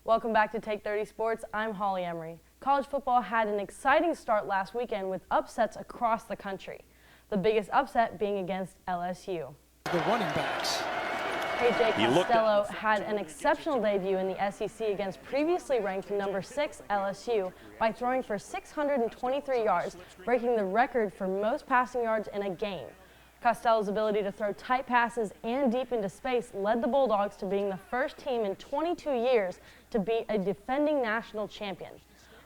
Welcome back to Take 30 Sports. I'm Holly Emery. College football had an exciting start last weekend with upsets across the country. The biggest upset being against LSU. The running backs. KJ Costello had an exceptional debut in the SEC against previously ranked number 6 LSU by throwing for 623 yards, breaking the record for most passing yards in a game. Costello's ability to throw tight passes and deep into space led the Bulldogs to being the first team in 22 years to beat a defending national champion.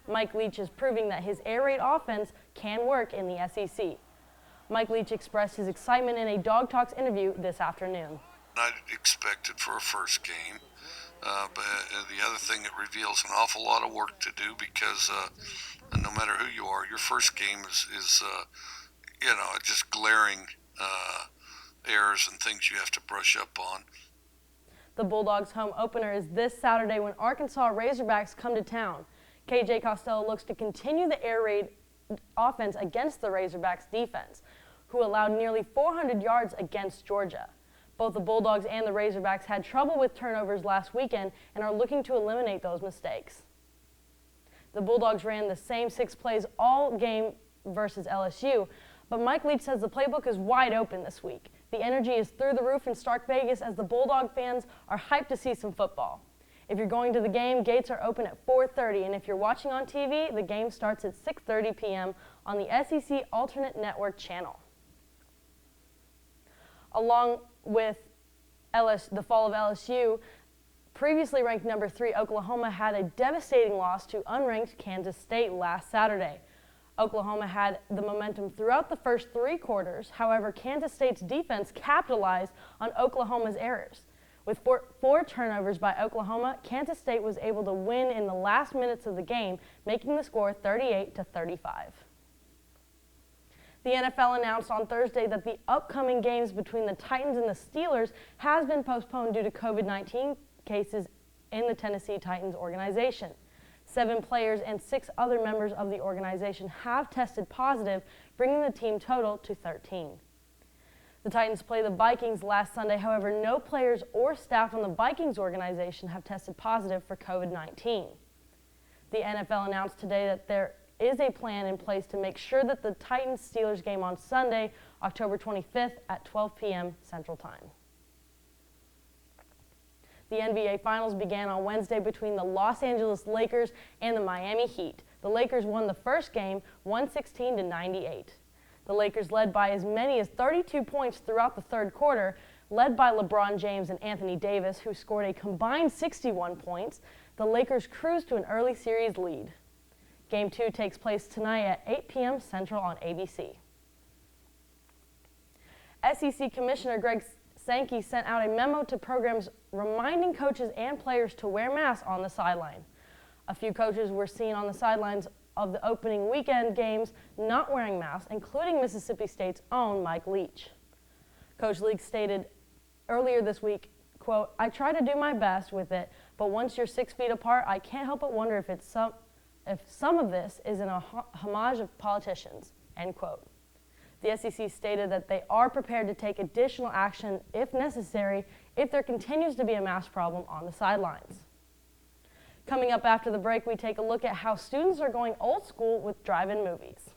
Mike Leach is proving that his air raid offense can work in the SEC. Mike Leach expressed his excitement in a Dog Talks interview this afternoon. Not expected for a first game, but the other thing, it reveals an awful lot of work to do because no matter who you are, your first game is just glaring errors and things you have to brush up on. The Bulldogs' home opener is this Saturday when Arkansas Razorbacks come to town. KJ Costello looks to continue the air raid offense against the Razorbacks defense, who allowed nearly 400 yards against Georgia. Both the Bulldogs and the Razorbacks had trouble with turnovers last weekend and are looking to eliminate those mistakes. The Bulldogs ran the same 6 plays all game versus LSU, but Mike Leach says the playbook is wide open this week. The energy is through the roof in Stark Vegas as the Bulldog fans are hyped to see some football. If you're going to the game, gates are open at 4:30, and if you're watching on TV, the game starts at 6:30 p.m. on the SEC Alternate Network channel. Along with the fall of LSU, previously ranked number 3 Oklahoma had a devastating loss to unranked Kansas State last Saturday. Oklahoma had the momentum throughout the first 3 quarters. However, Kansas State's defense capitalized on Oklahoma's errors. With four turnovers by Oklahoma, Kansas State was able to win in the last minutes of the game, making the score 38-35. The NFL announced on Thursday that the upcoming games between the Titans and the Steelers has been postponed due to COVID-19 cases in the Tennessee Titans organization. 7 players and 6 other members of the organization have tested positive, bringing the team total to 13. The Titans play the Vikings last Sunday. However, no players or staff on the Vikings organization have tested positive for COVID-19. The NFL announced today that there is a plan in place to make sure that the Titans-Steelers game on Sunday, October 25th at 12 p.m. Central Time. The NBA Finals began on Wednesday between the Los Angeles Lakers and the Miami Heat. The Lakers won the first game 116-98. The Lakers led by as many as 32 points throughout the third quarter, led by LeBron James and Anthony Davis, who scored a combined 61 points. The Lakers cruised to an early series lead. Game 2 takes place tonight at 8 p.m. Central on ABC. SEC Commissioner Greg Sankey sent out a memo to programs reminding coaches and players to wear masks on the sideline. A few coaches were seen on the sidelines of the opening weekend games not wearing masks, including Mississippi State's own Mike Leach. Coach Leach stated earlier this week, quote, "I try to do my best with it, but once you're 6 feet apart, I can't help but wonder if some of this is a homage of politicians," end quote. The SEC stated that they are prepared to take additional action if necessary if there continues to be a mask problem on the sidelines. Coming up after the break, we take a look at how students are going old school with drive-in movies.